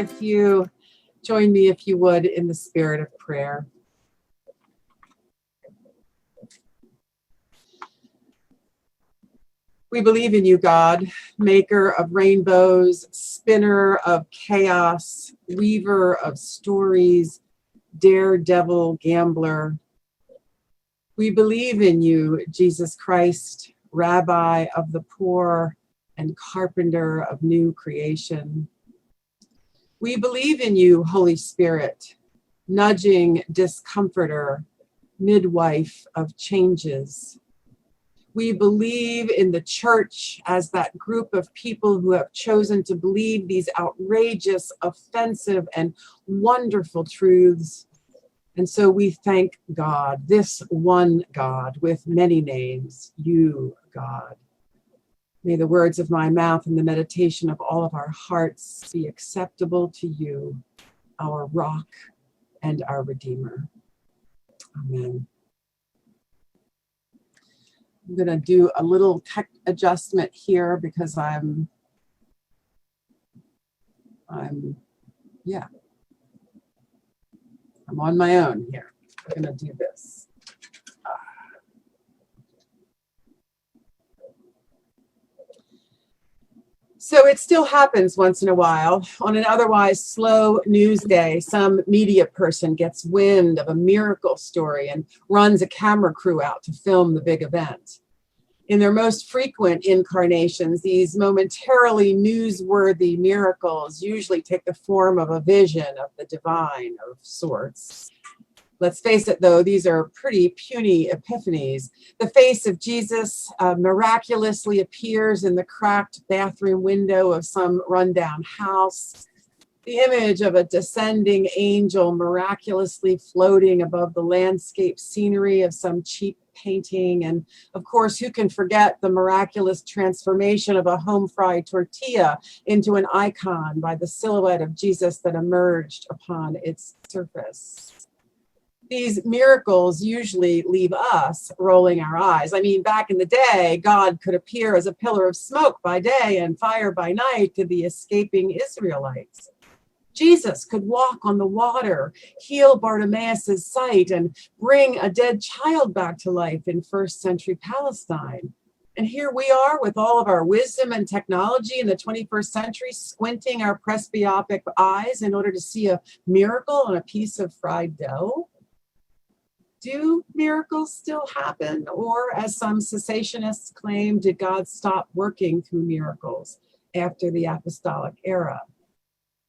if you join me, if you would, in the spirit of prayer. We believe in you, God, maker of rainbows, spinner of chaos, weaver of stories, daredevil gambler. We believe in you, Jesus Christ, rabbi of the poor and carpenter of new creation. We believe in you, Holy Spirit, nudging discomforter, midwife of changes. We believe in the church as that group of people who have chosen to believe these outrageous, offensive, and wonderful truths. And so we thank God, this one God with many names, you, God. May the words of my mouth and the meditation of all of our hearts be acceptable to you, our rock and our Redeemer. Amen. I'm going to do a little tech adjustment here because I'm on my own here. I'm going to do this. So it still happens once in a while. On an otherwise slow news day, some media person gets wind of a miracle story and runs a camera crew out to film the big event. In their most frequent incarnations, these momentarily newsworthy miracles usually take the form of a vision of the divine of sorts. Let's face it, though, these are pretty puny epiphanies. The face of Jesus miraculously appears in the cracked bathroom window of some rundown house. The image of a descending angel miraculously floating above the landscape scenery of some cheap painting. And of course, who can forget the miraculous transformation of a home-fried tortilla into an icon by the silhouette of Jesus that emerged upon its surface? These miracles usually leave us rolling our eyes. I mean, back in the day, God could appear as a pillar of smoke by day and fire by night to the escaping Israelites. Jesus could walk on the water, heal Bartimaeus' sight, and bring a dead child back to life in first century Palestine. And here we are with all of our wisdom and technology in the 21st century, squinting our presbyopic eyes in order to see a miracle on a piece of fried dough. Do miracles still happen? Or, as some cessationists claim, did God stop working through miracles after the apostolic era?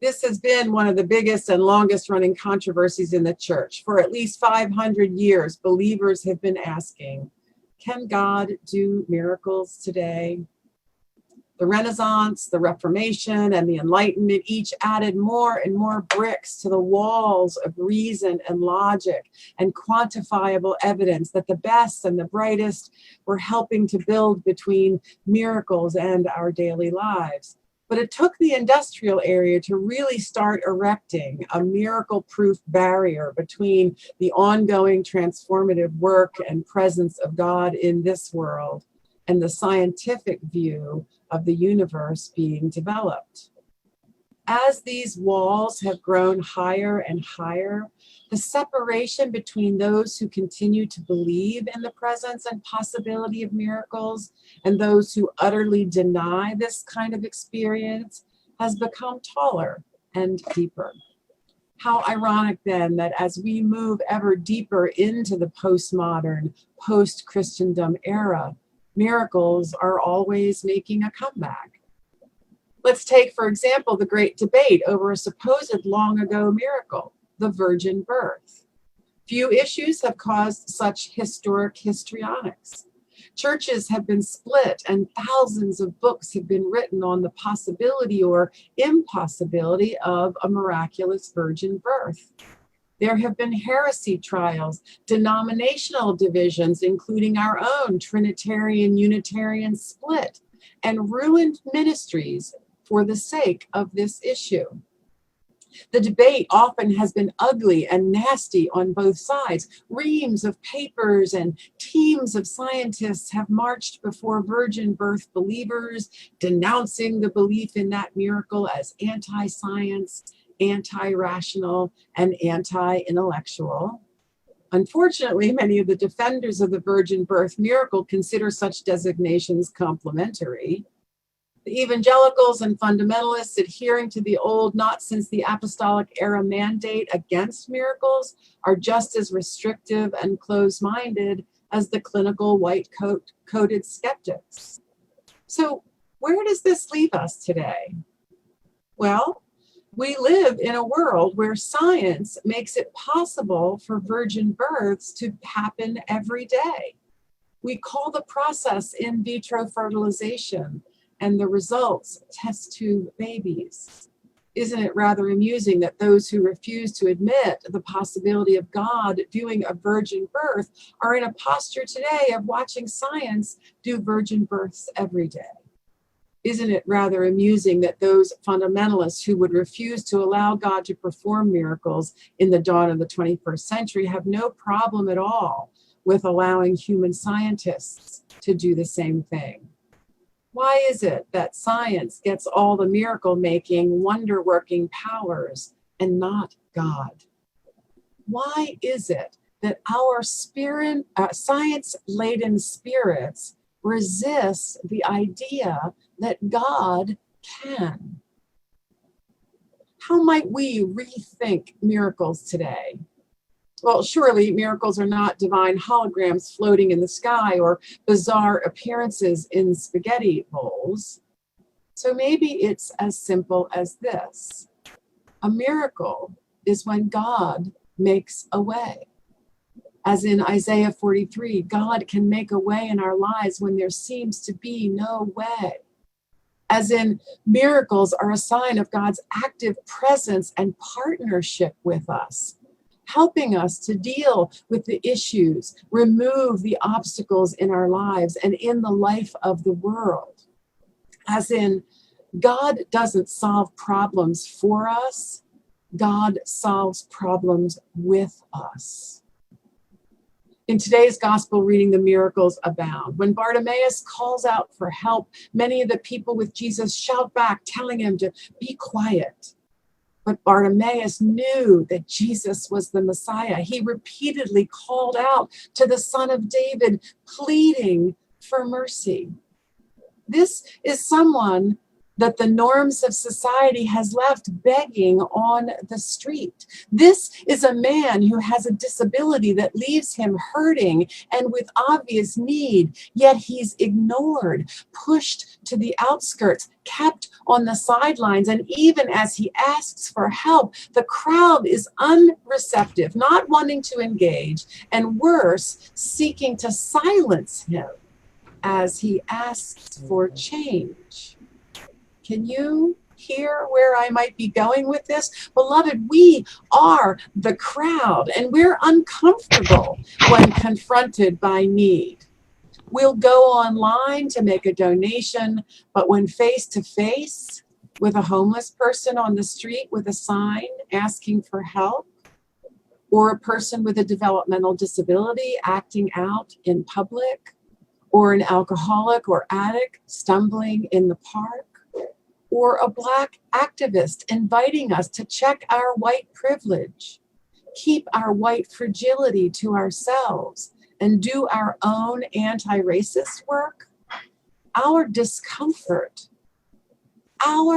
This has been one of the biggest and longest running controversies in the church. For at least 500 years, believers have been asking, can God do miracles today? The Renaissance, the Reformation, and the Enlightenment each added more and more bricks to the walls of reason and logic and quantifiable evidence that the best and the brightest were helping to build between miracles and our daily lives. But it took the industrial area to really start erecting a miracle-proof barrier between the ongoing transformative work and presence of God in this world and the scientific view of the universe being developed. As these walls have grown higher and higher, the separation between those who continue to believe in the presence and possibility of miracles and those who utterly deny this kind of experience has become taller and deeper. How ironic then that as we move ever deeper into the postmodern, post-Christendom era, miracles are always making a comeback. Let's take, for example, the great debate over a supposed long ago miracle, the virgin birth. Few issues have caused such historic histrionics. Churches have been split and thousands of books have been written on the possibility or impossibility of a miraculous virgin birth. There have been heresy trials, denominational divisions, including our own Trinitarian-Unitarian split, and ruined ministries for the sake of this issue. The debate often has been ugly and nasty on both sides. Reams of papers and teams of scientists have marched before virgin birth believers, denouncing the belief in that miracle as anti-science anti-rational, and anti-intellectual. Unfortunately, many of the defenders of the virgin birth miracle consider such designations complimentary. The evangelicals and fundamentalists adhering to the old, not since the apostolic era mandate against miracles are just as restrictive and closed-minded as the clinical white-coated skeptics. So where does this leave us today? Well, we live in a world where science makes it possible for virgin births to happen every day. We call the process in vitro fertilization, and the results test tube babies. Isn't it rather amusing that those who refuse to admit the possibility of God doing a virgin birth are in a posture today of watching science do virgin births every day? Isn't it rather amusing that those fundamentalists who would refuse to allow God to perform miracles in the dawn of the 21st century have no problem at all with allowing human scientists to do the same thing? Why is it that science gets all the miracle-making, wonder-working powers and not God? Why is it that our science-laden spirits resist the idea that God can? How might we rethink miracles today? Well, surely miracles are not divine holograms floating in the sky or bizarre appearances in spaghetti bowls. So maybe it's as simple as this. A miracle is when God makes a way. As in Isaiah 43, God can make a way in our lives when there seems to be no way. As in, miracles are a sign of God's active presence and partnership with us, helping us to deal with the issues, remove the obstacles in our lives and in the life of the world. As in, God doesn't solve problems for us, God solves problems with us. In today's gospel reading, the miracles abound. When Bartimaeus calls out for help, many of the people with Jesus shout back, telling him to be quiet. But Bartimaeus knew that Jesus was the Messiah. He repeatedly called out to the Son of David, pleading for mercy. This is someone that the norms of society has left begging on the street. This is a man who has a disability that leaves him hurting and with obvious need, yet he's ignored, pushed to the outskirts, kept on the sidelines, and even as he asks for help, the crowd is unreceptive, not wanting to engage, and worse, seeking to silence him as he asks for change. Can you hear where I might be going with this? Beloved, we are the crowd, and we're uncomfortable when confronted by need. We'll go online to make a donation, but when face to face with a homeless person on the street with a sign asking for help, or a person with a developmental disability acting out in public, or an alcoholic or addict stumbling in the park, or a Black activist inviting us to check our white privilege, keep our white fragility to ourselves, and do our own anti-racist work, our discomfort and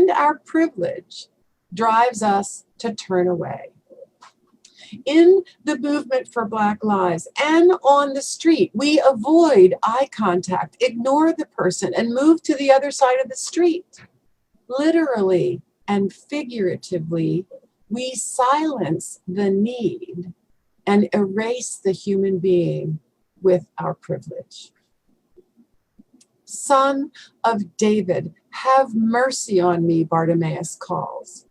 our privilege drives us to turn away. In the movement for Black lives and on the street, we avoid eye contact, ignore the person, and move to the other side of the street. Literally and figuratively, we silence the need and erase the human being with our privilege. Son of David, have mercy on me, Bartimaeus calls.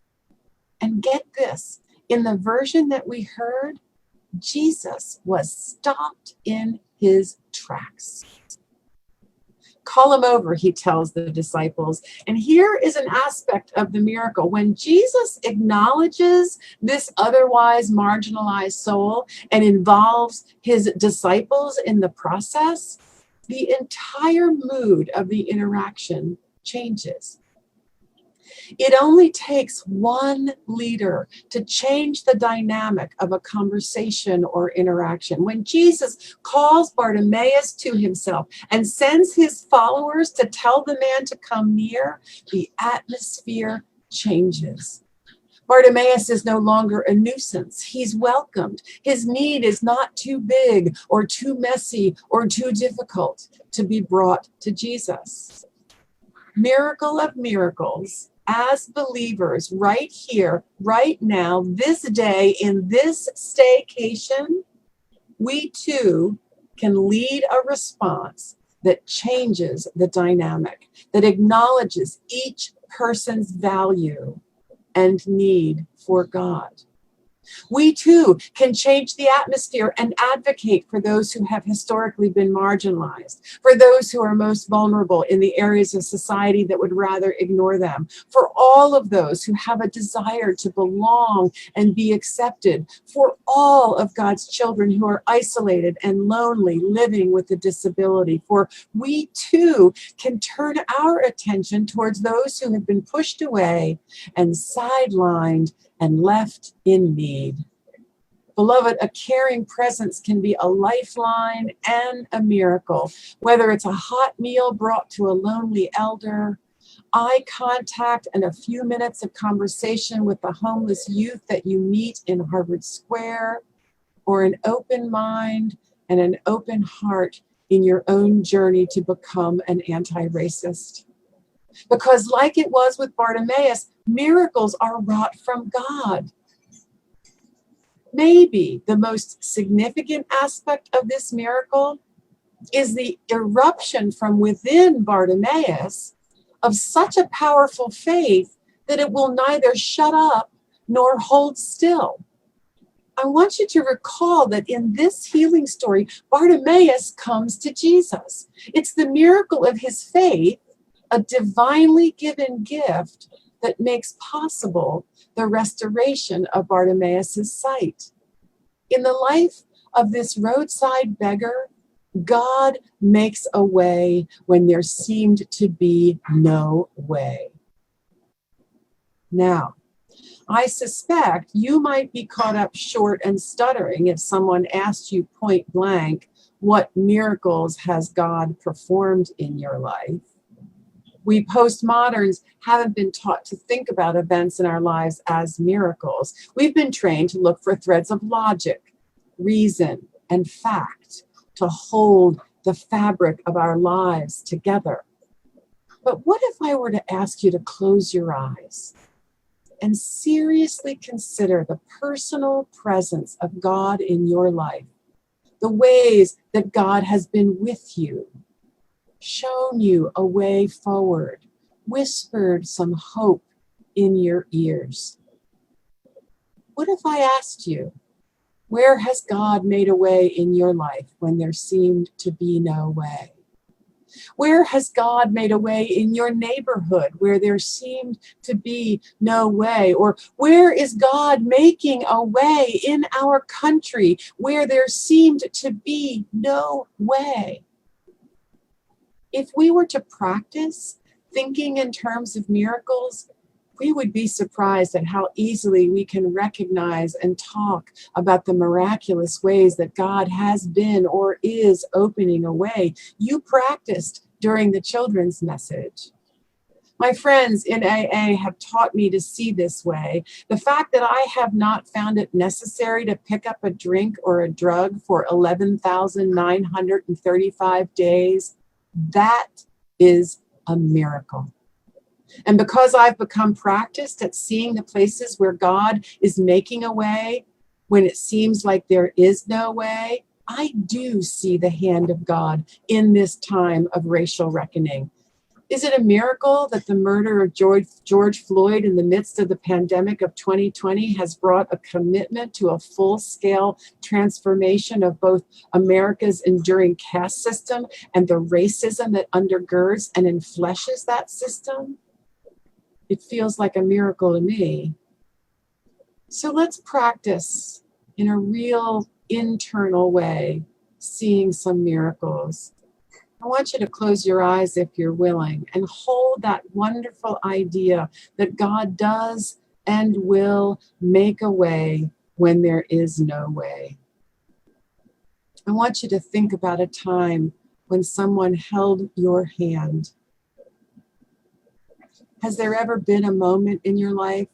And get this, in the version that we heard, Jesus was stopped in his tracks. Call him over, he tells the disciples. And here is an aspect of the miracle. When Jesus acknowledges this otherwise marginalized soul and involves his disciples in the process, the entire mood of the interaction changes. It only takes one leader to change the dynamic of a conversation or interaction. When Jesus calls Bartimaeus to himself and sends his followers to tell the man to come near, the atmosphere changes. Bartimaeus is no longer a nuisance. He's welcomed. His need is not too big or too messy or too difficult to be brought to Jesus. Miracle of miracles, as believers, right here, right now, this day, in this staycation, we too can lead a response that changes the dynamic, that acknowledges each person's value and need for God. We too can change the atmosphere and advocate for those who have historically been marginalized, for those who are most vulnerable in the areas of society that would rather ignore them, for all of those who have a desire to belong and be accepted, for all of God's children who are isolated and lonely, living with a disability. For we too can turn our attention towards those who have been pushed away and sidelined and left in need. Beloved, a caring presence can be a lifeline and a miracle, whether it's a hot meal brought to a lonely elder, eye contact and a few minutes of conversation with the homeless youth that you meet in Harvard Square, or an open mind and an open heart in your own journey to become an anti-racist. Because like it was with Bartimaeus, miracles are wrought from God. Maybe the most significant aspect of this miracle is the eruption from within Bartimaeus of such a powerful faith that it will neither shut up nor hold still. I want you to recall that in this healing story, Bartimaeus comes to Jesus. It's the miracle of his faith, a divinely given gift that makes possible the restoration of Bartimaeus' sight. In the life of this roadside beggar, God makes a way when there seemed to be no way. Now, I suspect you might be caught up short and stuttering if someone asked you point blank, what miracles has God performed in your life? We postmoderns haven't been taught to think about events in our lives as miracles. We've been trained to look for threads of logic, reason, and fact to hold the fabric of our lives together. But what if I were to ask you to close your eyes and seriously consider the personal presence of God in your life, the ways that God has been with you, shown you a way forward, whispered some hope in your ears? What if I asked you, where has God made a way in your life when there seemed to be no way? Where has God made a way in your neighborhood where there seemed to be no way? Or where is God making a way in our country where there seemed to be no way? If we were to practice thinking in terms of miracles, we would be surprised at how easily we can recognize and talk about the miraculous ways that God has been or is opening a way. You practiced during the children's message. My friends in AA have taught me to see this way. The fact that I have not found it necessary to pick up a drink or a drug for 11,935 days, that is a miracle. And because I've become practiced at seeing the places where God is making a way when it seems like there is no way, I do see the hand of God in this time of racial reckoning. Is it a miracle that the murder of George Floyd in the midst of the pandemic of 2020 has brought a commitment to a full-scale transformation of both America's enduring caste system and the racism that undergirds and enfleshes that system? It feels like a miracle to me. So let's practice in a real internal way, seeing some miracles. I want you to close your eyes if you're willing and hold that wonderful idea that God does and will make a way when there is no way. I want you to think about a time when someone held your hand. Has there ever been a moment in your life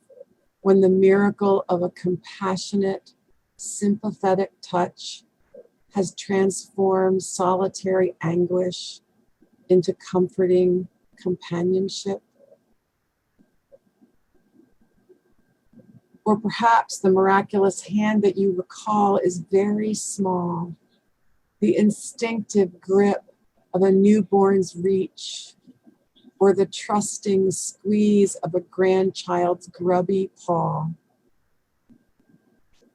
when the miracle of a compassionate, sympathetic touch has transformed solitary anguish into comforting companionship? Or perhaps the miraculous hand that you recall is very small, the instinctive grip of a newborn's reach, or the trusting squeeze of a grandchild's grubby paw.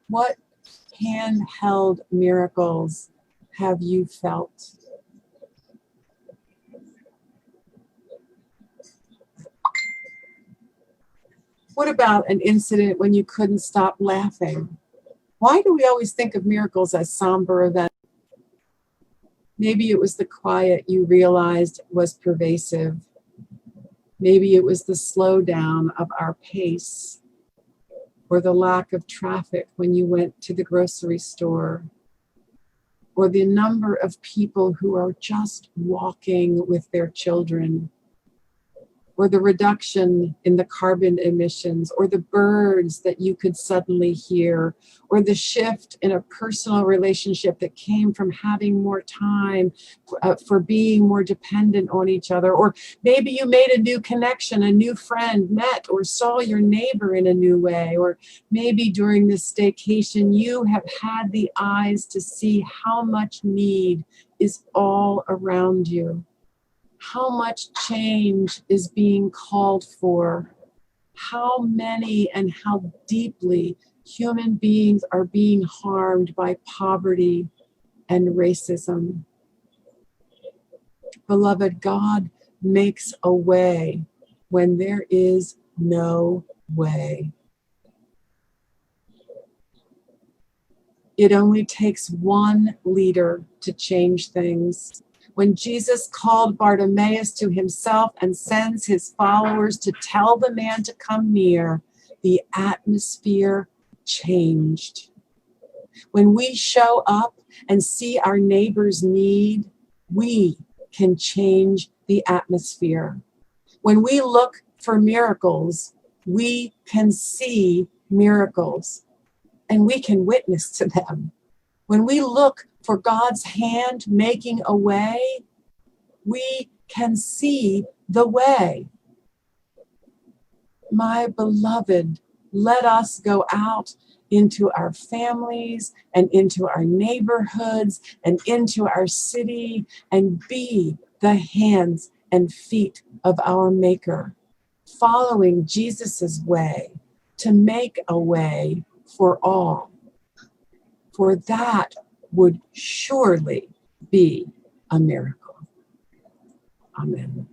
What handheld miracles have you felt? What about an incident when you couldn't stop laughing? Why do we always think of miracles as somber events? Maybe it was the quiet you realized was pervasive. Maybe it was the slowdown of our pace, or the lack of traffic when you went to the grocery store, or the number of people who are just walking with their children, or the reduction in the carbon emissions, or the birds that you could suddenly hear, or the shift in a personal relationship that came from having more time for being more dependent on each other. Or maybe you made a new connection, a new friend met or saw your neighbor in a new way. Or maybe during this staycation, you have had the eyes to see how much need is all around you. How much change is being called for? How many and how deeply human beings are being harmed by poverty and racism? Beloved, God makes a way when there is no way. It only takes one leader to change things. When Jesus called Bartimaeus to himself and sends his followers to tell the man to come near, the atmosphere changed. When we show up and see our neighbor's need, we can change the atmosphere. When we look for miracles, we can see miracles and we can witness to them. When we look for God's hand making a way, we can see the way. My beloved, let us go out into our families and into our neighborhoods and into our city and be the hands and feet of our Maker, following Jesus's way to make a way for all. For that would surely be a miracle. Amen.